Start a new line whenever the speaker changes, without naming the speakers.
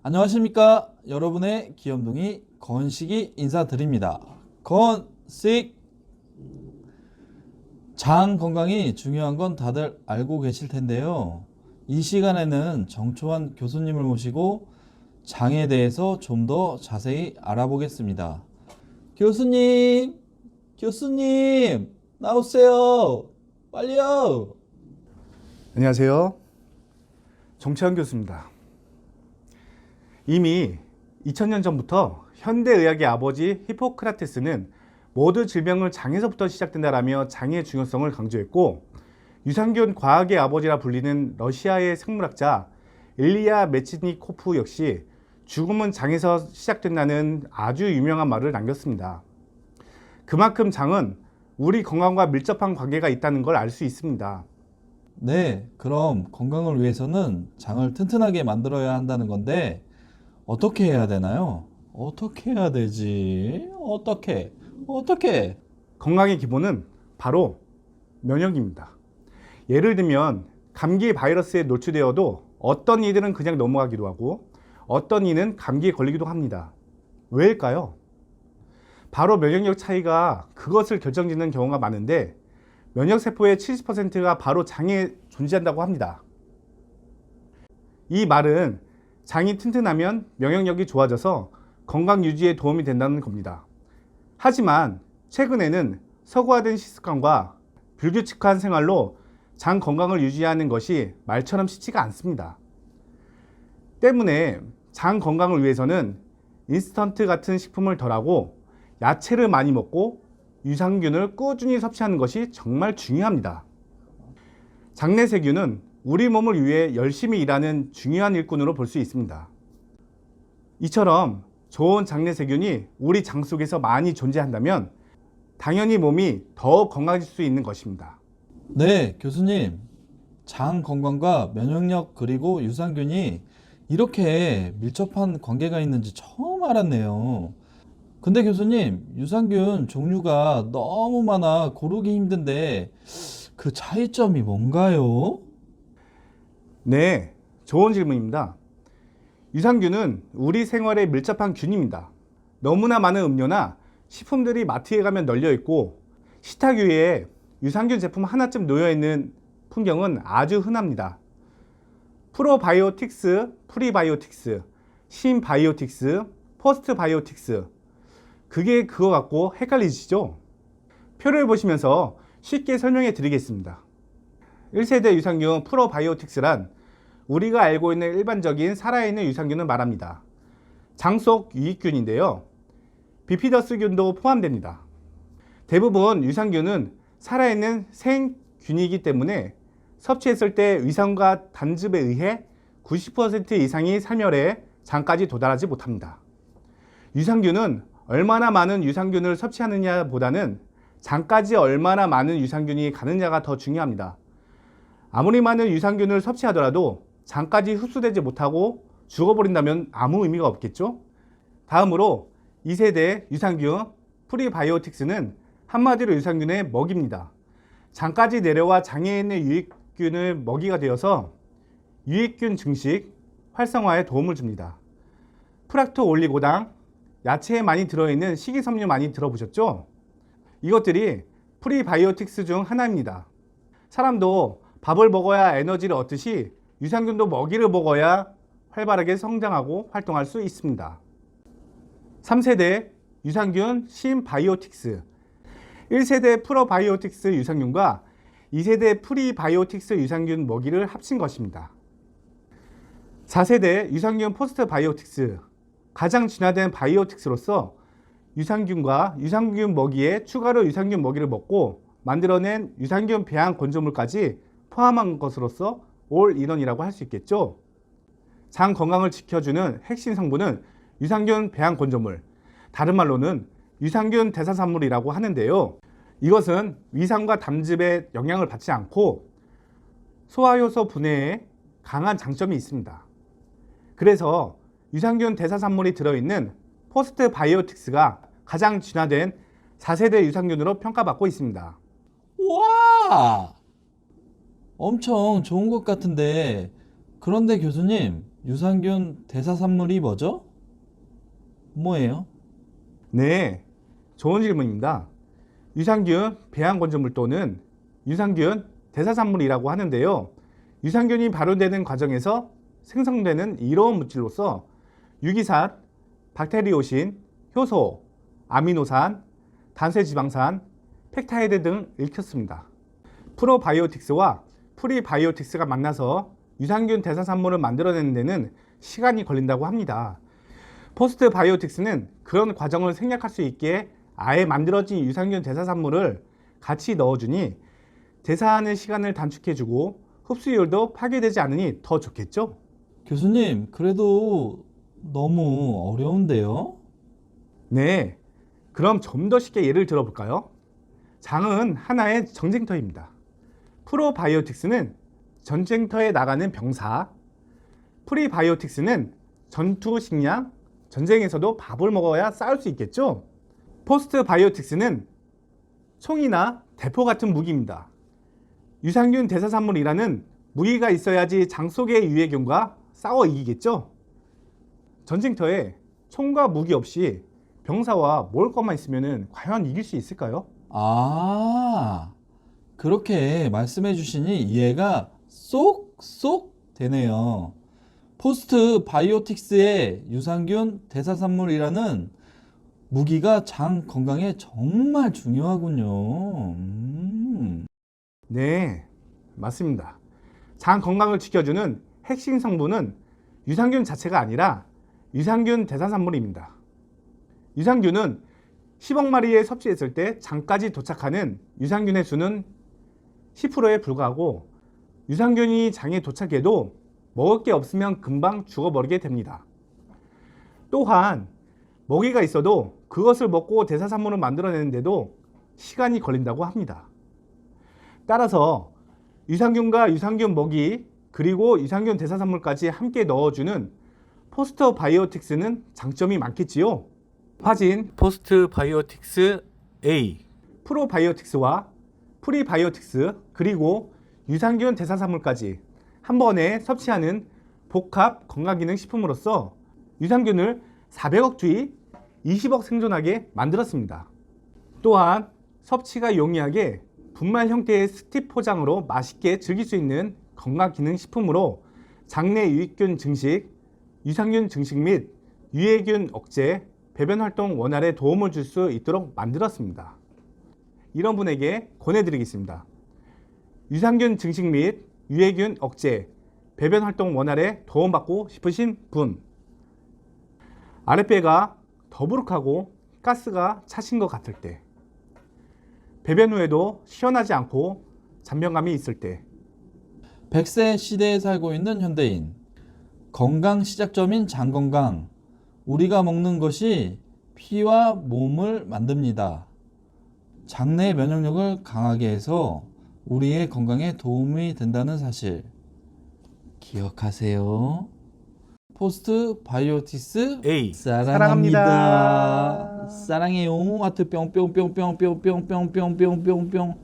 안녕하십니까. 여러분의 귀염둥이 건식이 인사드립니다. 건식. 장 건강이 중요한 건 다들 알고 계실 텐데요. 이 시간에는 정초환 교수님을 모시고 장에 대해서 좀 더 자세히 알아보겠습니다. 교수님, 교수님, 나오세요. 빨리요.
안녕하세요. 정채환 교수입니다. 이미 2000년 전부터 현대의학의 아버지 히포크라테스는 모든 질병은 장에서부터 시작된다라며 장의 중요성을 강조했고, 유산균 과학의 아버지라 불리는 러시아의 생물학자 일리아 메치니코프 역시 죽음은 장에서 시작된다는 아주 유명한 말을 남겼습니다. 그만큼 장은 우리 건강과 밀접한 관계가 있다는 걸 알 수 있습니다.
네, 그럼 건강을 위해서는 장을 튼튼하게 만들어야 한다는 건데 어떻게 해야 되나요? 어떻게 해야 되지? 어떻게?
건강의 기본은 바로 면역입니다. 예를 들면 감기 바이러스에 노출되어도 어떤 이들은 그냥 넘어가기도 하고 어떤 이는 감기에 걸리기도 합니다. 왜일까요? 바로 면역력 차이가 그것을 결정짓는 경우가 많은데, 면역세포의 70%가 바로 장에 존재한다고 합니다. 이 말은 장이 튼튼하면 면역력이 좋아져서 건강 유지에 도움이 된다는 겁니다. 하지만 최근에는 서구화된 식습관과 불규칙한 생활로 장 건강을 유지하는 것이 말처럼 쉽지가 않습니다. 때문에 장 건강을 위해서는 인스턴트 같은 식품을 덜하고 야채를 많이 먹고 유산균을 꾸준히 섭취하는 것이 정말 중요합니다. 장내세균은 우리 몸을 위해 열심히 일하는 중요한 일꾼으로 볼 수 있습니다. 이처럼 좋은 장내세균이 우리 장 속에서 많이 존재한다면 당연히 몸이 더 건강해질 수 있는 것입니다.
네, 교수님. 장 건강과 면역력 그리고 유산균이 이렇게 밀접한 관계가 있는지 처음 알았네요. 근데 교수님, 유산균 종류가 너무 많아 고르기 힘든데 그 차이점이 뭔가요?
네, 좋은 질문입니다. 유산균은 우리 생활에 밀접한 균입니다. 너무나 많은 음료나 식품들이 마트에 가면 널려 있고 식탁 위에 유산균 제품 하나쯤 놓여 있는 풍경은 아주 흔합니다. 프로바이오틱스, 프리바이오틱스, 신바이오틱스, 포스트바이오틱스. 그게 그거 같고 헷갈리시죠? 표를 보시면서 쉽게 설명해 드리겠습니다. 1세대 유산균 프로바이오틱스란 우리가 알고 있는 일반적인 살아있는 유산균을 말합니다. 장 속 유익균인데요. 비피더스균도 포함됩니다. 대부분 유산균은 살아있는 생균이기 때문에 섭취했을 때 위산과 단즙에 의해 90% 이상이 살멸해 장까지 도달하지 못합니다. 유산균은 얼마나 많은 유산균을 섭취하느냐 보다는 장까지 얼마나 많은 유산균이 가느냐가 더 중요합니다. 아무리 많은 유산균을 섭취하더라도 장까지 흡수되지 못하고 죽어버린다면 아무 의미가 없겠죠? 다음으로 2세대 유산균 프리바이오틱스는 한마디로 유산균의 먹입니다. 장까지 내려와 장에 있는 유익균을 먹이가 되어서 유익균 증식, 활성화에 도움을 줍니다. 프락토 올리고당, 야채에 많이 들어있는 식이섬유 많이 들어보셨죠? 이것들이 프리바이오틱스 중 하나입니다. 사람도 밥을 먹어야 에너지를 얻듯이 유산균도 먹이를 먹어야 활발하게 성장하고 활동할 수 있습니다. 3세대 유산균 신바이오틱스, 1세대 프로바이오틱스 유산균과 2세대 프리바이오틱스 유산균 먹이를 합친 것입니다. 4세대 유산균 포스트바이오틱스, 가장 진화된 바이오틱스로서 유산균과 유산균 먹이에 추가로 유산균 먹이를 먹고 만들어낸 유산균 배양 건조물까지 포함한 것으로서 올인원이라고 할 수 있겠죠. 장 건강을 지켜주는 핵심 성분은 유산균 배양 건조물, 다른 말로는 유산균 대사산물이라고 하는데요. 이것은 위산과 담즙의 영향을 받지 않고 소화효소 분해에 강한 장점이 있습니다. 그래서 유산균 대사산물이 들어있는 포스트바이오틱스가 가장 진화된 4세대 유산균으로 평가받고 있습니다.
와! 엄청 좋은 것 같은데 그런데 교수님, 유산균 대사산물이 뭐죠? 뭐예요?
네, 좋은 질문입니다. 유산균 배양 건조물 또는 유산균 대사산물이라고 하는데요. 유산균이 발효되는 과정에서 생성되는 이로운 물질로서 유기산, 박테리오신, 효소, 아미노산, 단세지방산, 펙타이드 등 읽혔습니다. 프로바이오틱스와 프리바이오틱스가 만나서 유산균 대사산물을 만들어내는 데는 시간이 걸린다고 합니다. 포스트 바이오틱스는 그런 과정을 생략할 수 있게 아예 만들어진 유산균 대사산물을 같이 넣어주니 대사하는 시간을 단축해주고 흡수율도 파괴되지 않으니 더 좋겠죠?
교수님, 그래도 너무 어려운데요?
네, 그럼 좀 더 쉽게 예를 들어볼까요? 장은 하나의 전쟁터입니다. 프로바이오틱스는 전쟁터에 나가는 병사, 프리바이오틱스는 전투 식량, 전쟁에서도 밥을 먹어야 싸울 수 있겠죠? 포스트 바이오틱스는 총이나 대포 같은 무기입니다. 유산균 대사산물이라는 무기가 있어야지 장 속의 유해균과 싸워 이기겠죠? 전쟁터에 총과 무기 없이 병사와 먹을 것만 있으면 과연 이길 수 있을까요?
아, 그렇게 말씀해 주시니 이해가 쏙쏙 되네요. 포스트 바이오틱스의 유산균 대사산물이라는 무기가 장 건강에 정말 중요하군요.
네, 맞습니다. 장 건강을 지켜주는 핵심 성분은 유산균 자체가 아니라 유산균 대사산물입니다. 유산균은 10억 마리에 섭취했을 때 장까지 도착하는 유산균의 수는 10%에 불과하고 유산균이 장에 도착해도 먹을 게 없으면 금방 죽어버리게 됩니다. 또한 먹이가 있어도 그것을 먹고 대사산물을 만들어내는데도 시간이 걸린다고 합니다. 따라서 유산균과 유산균 먹이 그리고 유산균 대사산물까지 함께 넣어주는 포스트 바이오틱스는 장점이 많겠지요. 화진 포스트 바이오틱스 A, 프로바이오틱스와 프리바이오틱스 그리고 유산균 대사산물까지 한 번에 섭취하는 복합 건강기능식품으로서 유산균을 400억 주의 20억 생존하게 만들었습니다. 또한 섭취가 용이하게 분말 형태의 스틱 포장으로 맛있게 즐길 수 있는 건강기능식품으로 장내 유익균 증식, 유산균 증식 및 유해균 억제, 배변활동 원활에 도움을 줄 수 있도록 만들었습니다. 이런 분에게 권해드리겠습니다. 유산균 증식 및 유해균 억제, 배변활동 원활에 도움받고 싶으신 분, 아랫배가 더부룩하고 가스가 차신 것 같을 때, 배변 후에도 시원하지 않고 잔변감이 있을 때,
100세 시대에 살고 있는 현대인, 건강 시작점인 장 건강, 우리가 먹는 것이 피와 몸을 만듭니다. 장내 면역력을 강하게 해서 우리의 건강에 도움이 된다는 사실 기억하세요. 포스트 바이오틱스
A,
사랑합니다. 사랑해요. 하트 뿅뿅뿅뿅뿅뿅뿅뿅뿅뿅뿅.